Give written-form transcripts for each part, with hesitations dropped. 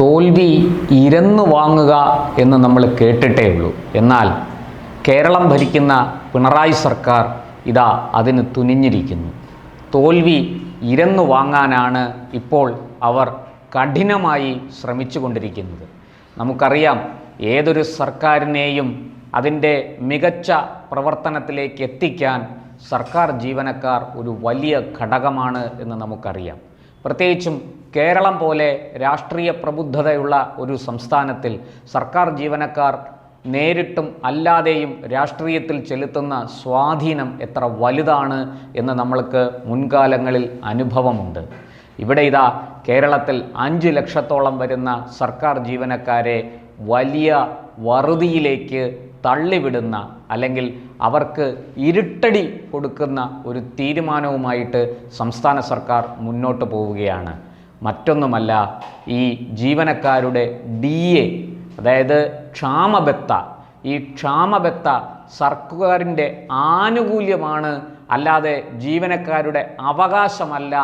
തോൽവി ഇരന്നു വാങ്ങുക എന്ന് നമ്മൾ കേട്ടിട്ടേ ഉള്ളൂ. എന്നാൽ കേരളം ഭരിക്കുന്ന പിണറായി സർക്കാർ ഇതാ അതിന് തുനിഞ്ഞിരിക്കുന്നു. തോൽവി ഇരന്നു വാങ്ങാനാണ് ഇപ്പോൾ അവർ കഠിനമായി ശ്രമിച്ചു കൊണ്ടിരിക്കുന്നത്. നമുക്കറിയാം, ഏതൊരു സർക്കാരിനെയും അതിൻ്റെ മികച്ച പ്രവർത്തനത്തിലേക്ക് എത്തിക്കാൻ സർക്കാർ ജീവനക്കാർ ഒരു വലിയ ഘടകമാണ് എന്ന് നമുക്കറിയാം. പ്രത്യേകിച്ചും കേരളം പോലെ രാഷ്ട്രീയ പ്രബുദ്ധതയുള്ള ഒരു സംസ്ഥാനത്തിൽ സർക്കാർ ജീവനക്കാർ നേരിട്ടും അല്ലാതെയും രാഷ്ട്രീയത്തിൽ ചെലുത്തുന്ന സ്വാധീനം എത്ര വലുതാണ് എന്ന് നമ്മൾക്ക് മുൻകാലങ്ങളിൽ അനുഭവമുണ്ട്. ഇവിടെ ഇതാ കേരളത്തിൽ 5 ലക്ഷത്തോളം വരുന്ന സർക്കാർ ജീവനക്കാരെ വലിയ വറുതിയിലേക്ക് തള്ളിവിടുന്ന, അല്ലെങ്കിൽ അവർക്ക് ഇരുട്ടടി കൊടുക്കുന്ന ഒരു തീരുമാനവുമായിട്ട് സംസ്ഥാന സർക്കാർ മുന്നോട്ട് പോവുകയാണ്. മറ്റൊന്നുമല്ല, ഈ ജീവനക്കാരുടെ DA, അതായത് ക്ഷാമബത്ത, ഈ ക്ഷാമബത്ത സർക്കാരിൻ്റെ ആനുകൂല്യമാണ്, അല്ലാതെ ജീവനക്കാരുടെ അവകാശമല്ല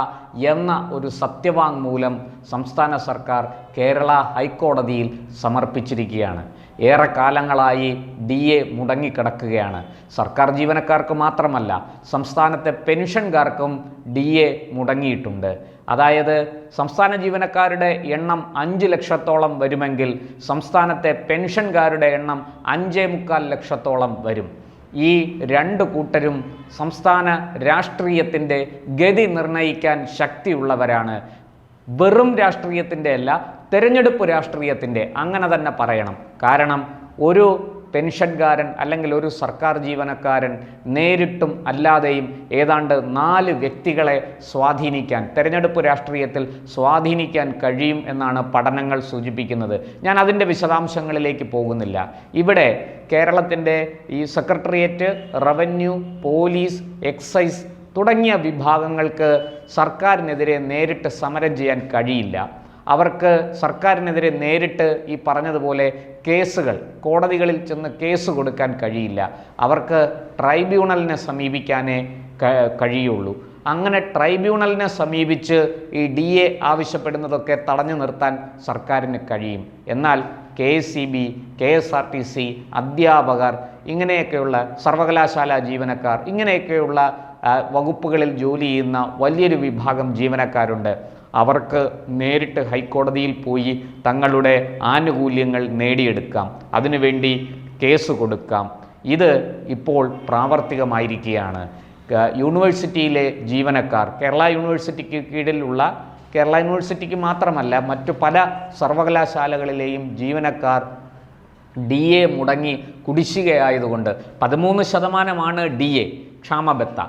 എന്ന ഒരു സത്യവാങ്മൂലം സംസ്ഥാന സർക്കാർ കേരള ഹൈക്കോടതിയിൽ സമർപ്പിച്ചിരിക്കുകയാണ്. ഏറെക്കാലങ്ങളായി DA മുടങ്ങിക്കിടക്കുകയാണ്. സർക്കാർ ജീവനക്കാർക്ക് മാത്രമല്ല, സംസ്ഥാനത്തെ പെൻഷൻകാർക്കും DA മുടങ്ങിയിട്ടുണ്ട്. അതായത് സംസ്ഥാന ജീവനക്കാരുടെ എണ്ണം 5 ലക്ഷത്തോളം വരുമെങ്കിൽ സംസ്ഥാനത്തെ പെൻഷൻകാരുടെ എണ്ണം 5.25 ലക്ഷത്തോളം വരും. ഈ രണ്ട് കൂട്ടരും സംസ്ഥാന രാഷ്ട്രീയത്തിൻ്റെ ഗതി നിർണ്ണയിക്കാൻ ശക്തിയുള്ളവരാണ്. വെറും രാഷ്ട്രീയത്തിൻ്റെ അല്ല, തെരഞ്ഞെടുപ്പ് രാഷ്ട്രീയത്തിൻ്റെ, അങ്ങനെ തന്നെ പറയണം. കാരണം ഒരു പെൻഷൻകാരൻ അല്ലെങ്കിൽ ഒരു സർക്കാർ ജീവനക്കാരൻ നേരിട്ടും അല്ലാതെയും ഏതാണ്ട് 4 വ്യക്തികളെ സ്വാധീനിക്കാൻ, തെരഞ്ഞെടുപ്പ് രാഷ്ട്രീയത്തിൽ സ്വാധീനിക്കാൻ കഴിയും എന്നാണ് പഠനങ്ങൾ സൂചിപ്പിക്കുന്നത്. ഞാൻ അതിൻ്റെ വിശദാംശങ്ങളിലേക്ക് പോകുന്നില്ല. ഇവിടെ കേരളത്തിൻ്റെ ഈ സെക്രട്ടേറിയറ്റ്, റവന്യൂ, പോലീസ്, എക്സൈസ് തുടങ്ങിയ വിഭാഗങ്ങൾക്ക് സർക്കാരിനെതിരെ നേരിട്ട് സമരം ചെയ്യാൻ കഴിയില്ല. അവർക്ക് സർക്കാരിനെതിരെ നേരിട്ട് ഈ പറഞ്ഞതുപോലെ കേസുകൾ, കോടതികളിൽ ചെന്ന് കേസ് കൊടുക്കാൻ കഴിയില്ല. അവർക്ക് ട്രൈബ്യൂണലിനെ സമീപിക്കാനേ കഴിയുള്ളൂ. അങ്ങനെ ട്രൈബ്യൂണലിനെ സമീപിച്ച് ഈ DA ആവശ്യപ്പെടുന്നതൊക്കെ തടഞ്ഞു നിർത്താൻ സർക്കാരിന് കഴിയും. എന്നാൽ KSEB, KSRTC, അധ്യാപകർ, ഇങ്ങനെയൊക്കെയുള്ള സർവകലാശാല ജീവനക്കാർ, ഇങ്ങനെയൊക്കെയുള്ള വകുപ്പുകളിൽ ജോലി ചെയ്യുന്ന വലിയൊരു വിഭാഗം ജീവനക്കാരുണ്ട്. അവർക്ക് നേരിട്ട് ഹൈക്കോടതിയിൽ പോയി തങ്ങളുടെ ആനുകൂല്യങ്ങൾ നേടിയെടുക്കാം, അതിനുവേണ്ടി കേസ് കൊടുക്കാം. ഇത് ഇപ്പോൾ പ്രാവർത്തികമായിരിക്കുകയാണ്. യൂണിവേഴ്സിറ്റിയിലെ ജീവനക്കാർ, കേരള യൂണിവേഴ്സിറ്റിക്ക് കീഴിലുള്ള, കേരള യൂണിവേഴ്സിറ്റിക്ക് മാത്രമല്ല മറ്റു പല സർവകലാശാലകളിലെയും ജീവനക്കാർ DA മുടങ്ങി കുടിശ്ശികയായതുകൊണ്ട് 13% DA ക്ഷാമബത്ത,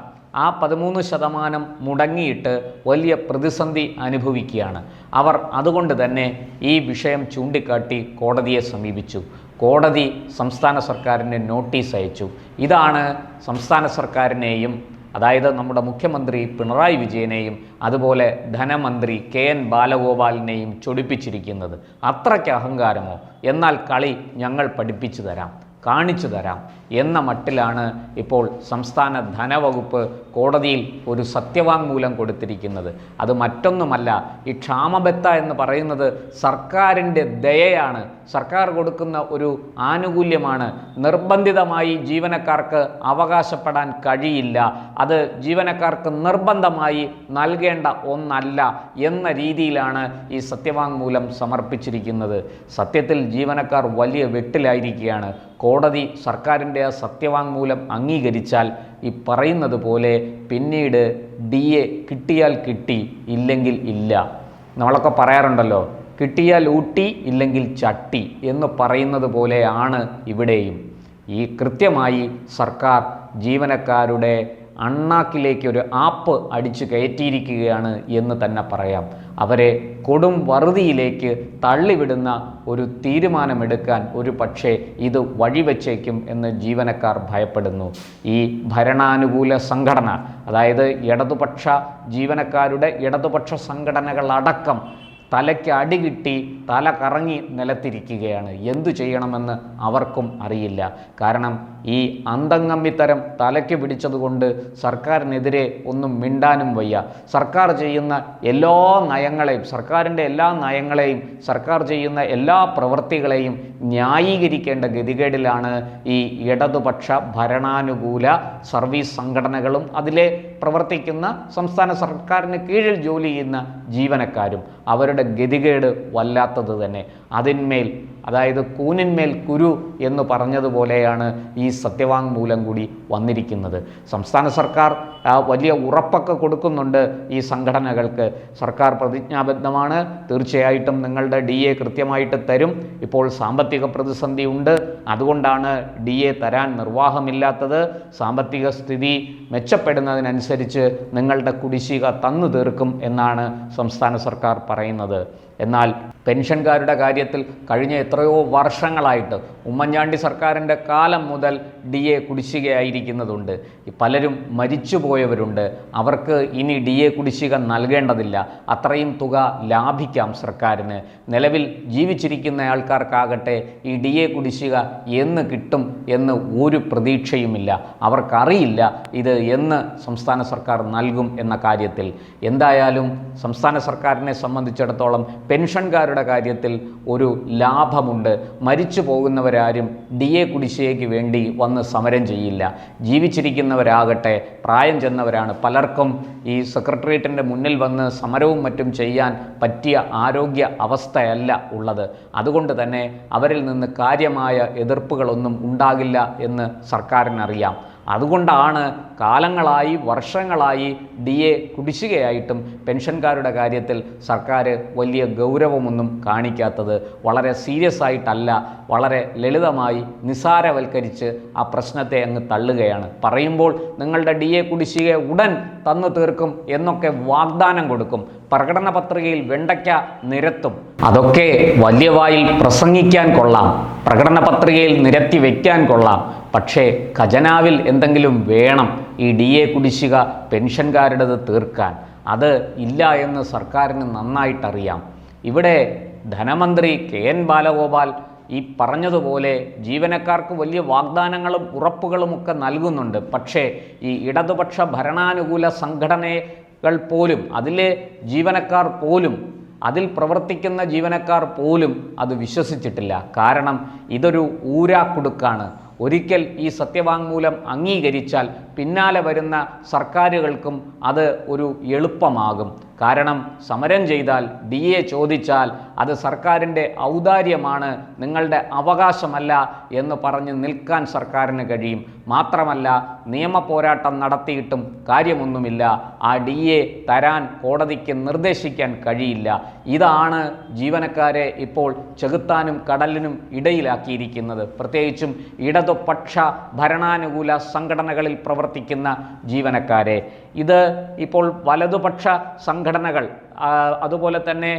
ആ 13% മുടങ്ങിയിട്ട് വലിയ പ്രതിസന്ധി അനുഭവിക്കുകയാണ് അവർ. അതുകൊണ്ട് തന്നെ ഈ വിഷയം ചൂണ്ടിക്കാട്ടി കോടതിയെ സമീപിച്ചു. കോടതി സംസ്ഥാന സർക്കാരിന് നോട്ടീസ് അയച്ചു. ഇതാണ് സംസ്ഥാന സർക്കാരിനെയും, അതായത് നമ്മുടെ മുഖ്യമന്ത്രി പിണറായി വിജയനെയും അതുപോലെ ധനമന്ത്രി KN ബാലഗോപാലിനെയും ചൊടിപ്പിച്ചിരിക്കുന്നത്. അത്രയ്ക്ക് അഹങ്കാരമോ? എന്നാൽ കളി ഞങ്ങൾ പഠിപ്പിച്ചു തരാം, കാണിച്ചു തരാം എന്ന മട്ടിലാണ് ഇപ്പോൾ സംസ്ഥാന ധനവകുപ്പ് കോടതിയിൽ ഒരു സത്യവാങ്മൂലം കൊടുത്തിരിക്കുന്നത്. അത് മറ്റൊന്നുമല്ല, ഈ ക്ഷാമബത്ത എന്ന് പറയുന്നത് സർക്കാരിൻ്റെ ദയയാണ്, സർക്കാർ കൊടുക്കുന്ന ഒരു ആനുകൂല്യമാണ്. നിർബന്ധിതമായി ജീവനക്കാർക്ക് അവകാശപ്പെടാൻ കഴിയില്ല, അത് ജീവനക്കാർക്ക് നിർബന്ധമായി നൽകേണ്ട ഒന്നല്ല എന്ന രീതിയിലാണ് ഈ സത്യവാങ്മൂലം സമർപ്പിച്ചിരിക്കുന്നത്. സത്യത്തിൽ ജീവനക്കാർ വലിയ വെട്ടിലായിരിക്കുകയാണ്. കോടതി സർക്കാരിൻ്റെ ആ സത്യവാങ്മൂലം അംഗീകരിച്ചാൽ ഈ പറയുന്നത് പോലെ പിന്നീട് DA കിട്ടിയാൽ കിട്ടി, ഇല്ലെങ്കിൽ ഇല്ല. നമ്മളൊക്കെ പറയാറുണ്ടല്ലോ, കിട്ടിയാൽ ഊട്ടി, ഇല്ലെങ്കിൽ ചട്ടി എന്ന് പറയുന്നത് പോലെയാണ് ഇവിടെയും. ഈ കൃത്യമായി സർക്കാർ ജീവനക്കാരുടെ അണ്ണാക്കിലേക്ക് ഒരു ആപ്പ് അടിച്ചു കയറ്റിയിരിക്കുകയാണ് എന്ന് തന്നെ പറയാം. അവരെ കൊടും വറുതിയിലേക്ക് തള്ളിവിടുന്ന ഒരു തീരുമാനമെടുക്കാൻ ഒരു പക്ഷേ ഇത് വഴിവെച്ചേക്കും എന്ന് ജീവനക്കാർ ഭയപ്പെടുന്നു. ഈ ഭരണാനുകൂല സംഘടന, അതായത് ഇടതുപക്ഷ ജീവനക്കാരുടെ ഇടതുപക്ഷ സംഘടനകളടക്കം തലയ്ക്ക് അടികിട്ടി തല കറങ്ങി നിലത്തിരിക്കുകയാണ്. എന്തു ചെയ്യണമെന്ന് അവർക്കും അറിയില്ല. കാരണം ഈ അന്തംഗമ്മിത്തരം തലയ്ക്ക് പിടിച്ചതുകൊണ്ട് സർക്കാരിനെതിരെ ഒന്നും മിണ്ടാനും വയ്യ. സർക്കാർ ചെയ്യുന്ന എല്ലാ നയങ്ങളെയും, സർക്കാരിൻ്റെ എല്ലാ നയങ്ങളെയും, സർക്കാർ ചെയ്യുന്ന എല്ലാ പ്രവൃത്തികളെയും ന്യായീകരിക്കേണ്ട ഗതികേടിലാണ് ഈ ഇടതുപക്ഷ ഭരണാനുകൂല സർവീസ് സംഘടനകളും അതിലെ പ്രവർത്തിക്കുന്ന സംസ്ഥാന സർക്കാരിന് കീഴിൽ ജോലി ചെയ്യുന്ന ജീവനക്കാരും. അവരുടെ ഗതികേട് വല്ലാത്തത് തന്നെ. അതിന്മേൽ, അതായത് കൂനിന്മേൽ കുരു എന്ന് പറഞ്ഞതുപോലെയാണ് ഈ സത്യവാങ്മൂലം കൂടി വന്നിരിക്കുന്നത്. സംസ്ഥാന സർക്കാർ വലിയ ഉറപ്പൊക്കെ കൊടുക്കുന്നുണ്ട് ഈ സംഘടനകൾക്ക്. സർക്കാർ പ്രതിജ്ഞാബദ്ധമാണ്, തീർച്ചയായിട്ടും നിങ്ങളുടെ DA കൃത്യമായിട്ട് തരും. ഇപ്പോൾ സാമ്പത്തിക പ്രതിസന്ധി ഉണ്ട്, അതുകൊണ്ടാണ് DA തരാൻ നിർവാഹമില്ലാത്തത്. സാമ്പത്തിക സ്ഥിതി മെച്ചപ്പെടുന്നതിനനുസരിച്ച് നിങ്ങളുടെ കുടിശ്ശിക തന്നു തീർക്കും എന്നാണ് സംസ്ഥാന സർക്കാർ പറയുന്നത്. എന്നാൽ പെൻഷൻകാരുടെ കാര്യത്തിൽ കഴിഞ്ഞ എത്രയോ വർഷങ്ങളായിട്ട് ഉമ്മൻചാണ്ടി സർക്കാരിൻ്റെ കാലം മുതൽ DA കുടിശ്ശികയായിരിക്കുന്നതുണ്ട്. പലരും മരിച്ചുപോയവരുണ്ട്. അവർക്ക് ഇനി DA കുടിശ്ശിക നൽകേണ്ടതില്ല. അത്രയും തുക ലാഭിക്കാം സർക്കാരിന്. നിലവിൽ ജീവിച്ചിരിക്കുന്ന ആൾക്കാർക്കാകട്ടെ ഈ DA കുടിശ്ശിക എന്ന് കിട്ടും എന്ന് ഒരു പ്രതീക്ഷയുമില്ല. അവർക്കറിയില്ല ഇത് എന്ന് സംസ്ഥാന സർക്കാർ നൽകും എന്ന കാര്യത്തിൽ. എന്തായാലും സംസ്ഥാന സർക്കാരിനെ സംബന്ധിച്ചിടത്തോളം പെൻഷൻകാരുടെ കാര്യത്തിൽ ഒരു ലാഭമുണ്ട്. മരിച്ചു പോകുന്നവരാരും DA കുടിശ്ശികയ്ക്ക് വേണ്ടി വന്ന് സമരം ചെയ്യില്ല. ജീവിച്ചിരിക്കുന്നവരാകട്ടെ പ്രായം ചെന്നവരാണ്. പലർക്കും ഈ സെക്രട്ടേറിയറ്റിൻ്റെ മുന്നിൽ വന്ന് സമരവും മറ്റും ചെയ്യാൻ പറ്റിയ ആരോഗ്യ അവസ്ഥയല്ല ഉള്ളത്. അതുകൊണ്ട് തന്നെ അവരിൽ നിന്ന് കാര്യമായ എതിർപ്പുകളൊന്നും ഉണ്ടാകില്ല എന്ന് സർക്കാരിനറിയാം. അതുകൊണ്ടാണ് കാലങ്ങളായി, വർഷങ്ങളായി DA കുടിശ്ശികയായിട്ടും പെൻഷൻകാരുടെ കാര്യത്തിൽ സർക്കാർ വലിയ ഗൗരവമൊന്നും കാണിക്കാത്തത്. വളരെ സീരിയസ് ആയിട്ടല്ല, വളരെ ലളിതമായി നിസാരവൽക്കരിച്ച് ആ പ്രശ്നത്തെ അങ്ങ് തള്ളുകയാണ്. പറയുമ്പോൾ നിങ്ങളുടെ DA കുടിശ്ശിക ഉടൻ തന്നു തീർക്കും എന്നൊക്കെ വാഗ്ദാനം കൊടുക്കും. പ്രകടന പത്രികയിൽ വെണ്ടയ്ക്ക നിരത്തും. അതൊക്കെ വലിയ വായിൽ പ്രസംഗിക്കാൻ കൊള്ളാം, പ്രകടന പത്രികയിൽ നിരത്തി വയ്ക്കാൻ കൊള്ളാം. പക്ഷേ ഖജനാവിൽ എന്തെങ്കിലും വേണം ഈ DA കുടിശ്ശിക പെൻഷൻകാരുടേത് തീർക്കാൻ. അത് ഇല്ല എന്ന് സർക്കാരിന് നന്നായിട്ടറിയാം. ഇവിടെ ധനമന്ത്രി KN ബാലഗോപാൽ ഈ പറഞ്ഞതുപോലെ ജീവനക്കാർക്ക് വലിയ വാഗ്ദാനങ്ങളും ഉറപ്പുകളുമൊക്കെ നൽകുന്നുണ്ട്. പക്ഷേ ഈ ഇടതുപക്ഷ ഭരണാനുകൂല സംഘടനകൾ പോലും, അതിലെ ജീവനക്കാർ പോലും, അതിൽ പ്രവർത്തിക്കുന്ന ജീവനക്കാർ പോലും അത് വിശ്വസിച്ചിട്ടില്ല. കാരണം ഇതൊരു ഊരാക്കുടുക്കാണ്. ഒരിക്കൽ ഈ സത്യവാങ്മൂലം അംഗീകരിച്ചാൽ പിന്നാലെ വരുന്ന സർക്കാരുകൾക്കും അത് ഒരു എളുപ്പമാകും. കാരണം സമരം ചെയ്താൽ DA ചോദിച്ചാൽ അത് സർക്കാരിൻ്റെ ഔദാര്യമാണ്, നിങ്ങളുടെ അവകാശമല്ല എന്ന് പറഞ്ഞ് നിൽക്കാൻ സർക്കാരിന് കഴിയും. മാത്രമല്ല നിയമ പോരാട്ടം നടത്തിയിട്ടും കാര്യമൊന്നുമില്ല. ആ DA തരാൻ കോടതിക്ക് നിർദ്ദേശിക്കാൻ കഴിയില്ല. ഇതാണ് ജീവനക്കാരെ ഇപ്പോൾ ചെകുത്താനും കടലിനും ഇടയിലാക്കിയിരിക്കുന്നത്. പ്രത്യേകിച്ചും ഇടതുപക്ഷ ഭരണാനുകൂല സംഘടനകളിൽ പ്രവർത്തിക്കുന്ന ജീവനക്കാരെ. ഇത് ഇപ്പോൾ വലതുപക്ഷ സംഘടനകൾ, അതുപോലെ തന്നെ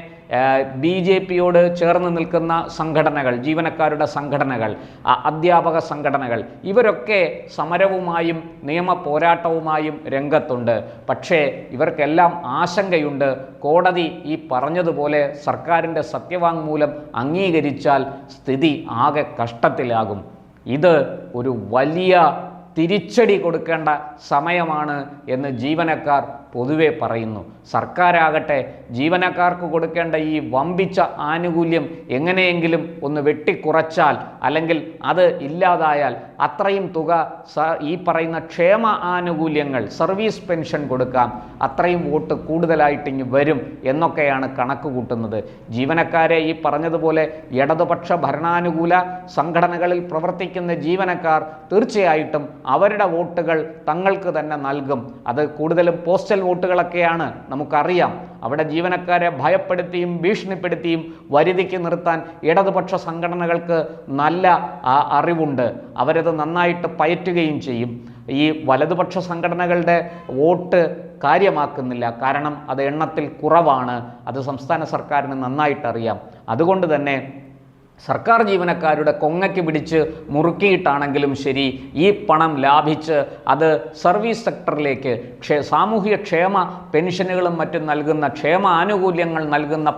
BJPയോട് ചേർന്ന് നിൽക്കുന്ന സംഘടനകൾ, ജീവനക്കാരുടെ സംഘടനകൾ, അധ്യാപക സംഘടനകൾ, ഇവരൊക്കെ സമരവുമായും നിയമ പോരാട്ടവുമായും രംഗത്തുണ്ട്. പക്ഷേ ഇവർക്കെല്ലാം ആശങ്കയുണ്ട്. കോടതി ഈ പറഞ്ഞതുപോലെ സർക്കാരിൻ്റെ സത്യവാങ്മൂലം അംഗീകരിച്ചാൽ സ്ഥിതി ആകെ കഷ്ടത്തിലാകും. ഇത് ഒരു വലിയ തിരിച്ചടി കൊടുക്കേണ്ട സമയമാണ് എന്ന് ജീവനക്കാർ പൊതുവെ പറയുന്നു. സർക്കാരാകട്ടെ ജീവനക്കാർക്ക് കൊടുക്കേണ്ട ഈ വമ്പിച്ച ആനുകൂല്യം എങ്ങനെയെങ്കിലും ഒന്ന് വെട്ടിക്കുറച്ചാൽ, അല്ലെങ്കിൽ അത് ഇല്ലാതായാൽ അത്രയും തുക ഈ പറയുന്ന ക്ഷേമ ആനുകൂല്യങ്ങൾ, സർവീസ് പെൻഷൻ കൊടുക്കാം, അത്രയും വോട്ട് കൂടുതലായിട്ടിങ്ങ് വരും എന്നൊക്കെയാണ് കണക്ക് കൂട്ടുന്നത്. ജീവനക്കാരെ ഈ പറഞ്ഞതുപോലെ ഇടതുപക്ഷ ഭരണാനുകൂല സംഘടനകളിൽ പ്രവർത്തിക്കുന്ന ജീവനക്കാർ തീർച്ചയായിട്ടും അവരുടെ വോട്ടുകൾ തങ്ങൾക്ക് തന്നെ നൽകും. അത് കൂടുതലും പോസ്റ്റൽ വോട്ടുകളൊക്കെയാണ്, നമുക്കറിയാം. അവിടെ ജീവനക്കാരെ ഭയപ്പെടുത്തിയും ഭീഷണിപ്പെടുത്തിയും വരുതിക്ക് നിർത്താൻ ഇടതുപക്ഷ സംഘടനകൾക്ക് നല്ല അറിവുണ്ട്. അവരത് നന്നായിട്ട് പയറ്റുകയും ചെയ്യും. ഈ വലതുപക്ഷ സംഘടനകളുടെ വോട്ട് കാര്യമാക്കുന്നില്ല. കാരണം അത് എണ്ണത്തിൽ കുറവാണ്. അത് സംസ്ഥാന സർക്കാരിന് നന്നായിട്ടറിയാം. അതുകൊണ്ട് തന്നെ സർക്കാർ ജീവനക്കാരുടെ കൊങ്ങയ്ക്ക് പിടിച്ച് മുറുക്കിയിട്ടാണെങ്കിലും ശരി ഈ പണം ലാഭിച്ച് അത് സർവീസ് സെക്ടറിലേക്ക്, സാമൂഹിക ക്ഷേമ പെൻഷനുകളും മറ്റും നൽകുന്ന, ക്ഷേമ ആനുകൂല്യങ്ങൾ നൽകുന്ന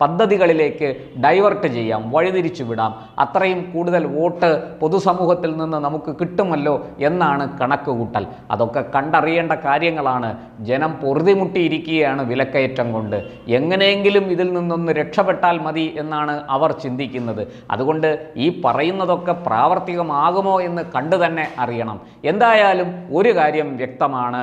പദ്ധതികളിലേക്ക് ഡൈവേർട്ട് ചെയ്യാം, വഴിതിരിച്ചു വിടാം, അത്രയും കൂടുതൽ വോട്ട് പൊതുസമൂഹത്തിൽ നിന്ന് നമുക്ക് കിട്ടുമല്ലോ എന്നാണ് കണക്കുകൂട്ടൽ. അതൊക്കെ കണ്ടറിയേണ്ട കാര്യങ്ങളാണ്. ജനം പൊറുതിമുട്ടിയിരിക്കുകയാണ് വിലക്കയറ്റം കൊണ്ട്. എങ്ങനെയെങ്കിലും ഇതിൽ നിന്നൊന്ന് രക്ഷപ്പെട്ടാൽ മതി എന്നാണ് അവർ ചിന്തിക്കുന്നത്. അതുകൊണ്ട് ഈ പറയുന്നതൊക്കെ പ്രാവർത്തികമാകുമോ എന്ന് കണ്ടു തന്നെ അറിയണം. എന്തായാലും ഒരു കാര്യം വ്യക്തമാണ്,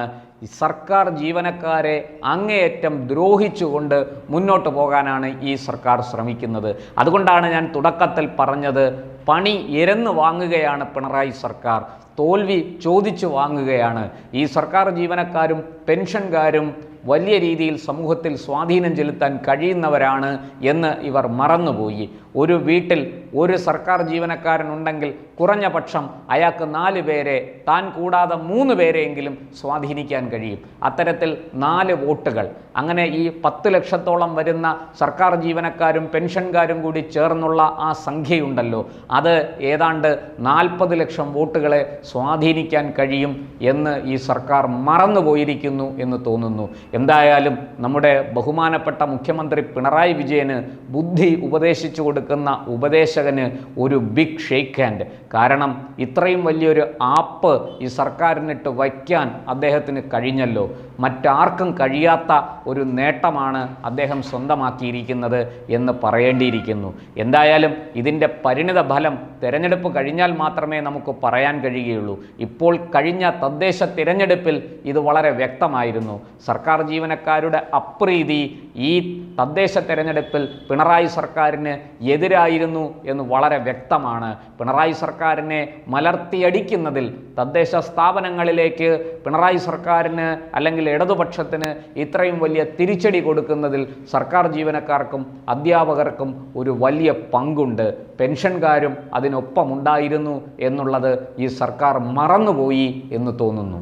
സർക്കാർ ജീവനക്കാരെ അങ്ങേയറ്റം ദ്രോഹിച്ചുകൊണ്ട് മുന്നോട്ട് പോകാനാണ് ഈ സർക്കാർ ശ്രമിക്കുന്നത്. അതുകൊണ്ടാണ് ഞാൻ തുടക്കത്തിൽ പറഞ്ഞത്, പണി എരന്ന് വാങ്ങുകയാണ് പിണറായി സർക്കാർ, തോൽവി ചോദിച്ചു വാങ്ങുകയാണ്. ഈ സർക്കാർ ജീവനക്കാരും പെൻഷൻകാരും വലിയ രീതിയിൽ സമൂഹത്തിൽ സ്വാധീനം ചെലുത്താൻ കഴിയുന്നവരാണ് എന്ന് ഇവർ മറന്നുപോയി. ഒരു വീട്ടിൽ ഒരു സർക്കാർ ജീവനക്കാരനുണ്ടെങ്കിൽ കുറഞ്ഞ പക്ഷം അയാൾക്ക് 4 പേരെ, താൻ കൂടാതെ 3 പേരെയെങ്കിലും സ്വാധീനിക്കാൻ കഴിയും. അത്തരത്തിൽ 4 വോട്ടുകൾ, അങ്ങനെ ഈ 10 ലക്ഷത്തോളം വരുന്ന സർക്കാർ ജീവനക്കാരും പെൻഷൻകാരും കൂടി ചേർന്നുള്ള ആ സംഖ്യയുണ്ടല്ലോ, അത് ഏതാണ്ട് 40 ലക്ഷം വോട്ടുകളെ സ്വാധീനിക്കാൻ കഴിയും എന്ന് ഈ സർക്കാർ മറന്നുപോയിരിക്കുന്നു എന്ന് തോന്നുന്നു. എന്തായാലും നമ്മുടെ ബഹുമാനപ്പെട്ട മുഖ്യമന്ത്രി പിണറായി വിജയന് ബുദ്ധി ഉപദേശിച്ചു കൊടുക്കുന്ന ഉപദേശകന് ഒരു ബിഗ് ഷേക്ക് ഹാൻഡ്. കാരണം ഇത്രയും വലിയൊരു ആപ്പ് ഈ സർക്കാരിനിട്ട് വയ്ക്കാൻ അദ്ദേഹത്തിന് കഴിഞ്ഞല്ലോ. മറ്റാർക്കും കഴിയാത്ത ഒരു നേട്ടമാണ് അദ്ദേഹം സ്വന്തമാക്കിയിരിക്കുന്നത് എന്ന് പറയേണ്ടിയിരിക്കുന്നു. എന്തായാലും ഇതിൻ്റെ പരിണിത ഫലം തെരഞ്ഞെടുപ്പ് കഴിഞ്ഞാൽ മാത്രമേ നമുക്ക് പറയാൻ കഴിയുകയുള്ളൂ. ഇപ്പോൾ കഴിഞ്ഞ തദ്ദേശ തിരഞ്ഞെടുപ്പിൽ ഇത് വളരെ വ്യക്തമായിരുന്നു. സർക്കാർ ജീവനക്കാരുടെ അപ്രീതി ഈ തദ്ദേശ തെരഞ്ഞെടുപ്പിൽ പിണറായി സർക്കാരിന് എതിരായിരുന്നു എന്ന് വളരെ വ്യക്തമാണ്. പിണറായി സർക്കാരിനെ മലർത്തിയടിക്കുന്നതിൽ, തദ്ദേശ സ്ഥാപനങ്ങളിലേക്ക് പിണറായി സർക്കാരിന് അല്ലെങ്കിൽ ഇടതുപക്ഷത്തിന് ഇത്രയും വലിയ തിരിച്ചടി കൊടുക്കുന്നതിൽ സർക്കാർ ജീവനക്കാർക്കും അധ്യാപകർക്കും ഒരു വലിയ പങ്കുണ്ട്. പെൻഷൻകാരും അതിനൊപ്പമുണ്ടായിരുന്നു എന്നുള്ളത് ഈ സർക്കാർ മറന്നുപോയി എന്ന് തോന്നുന്നു.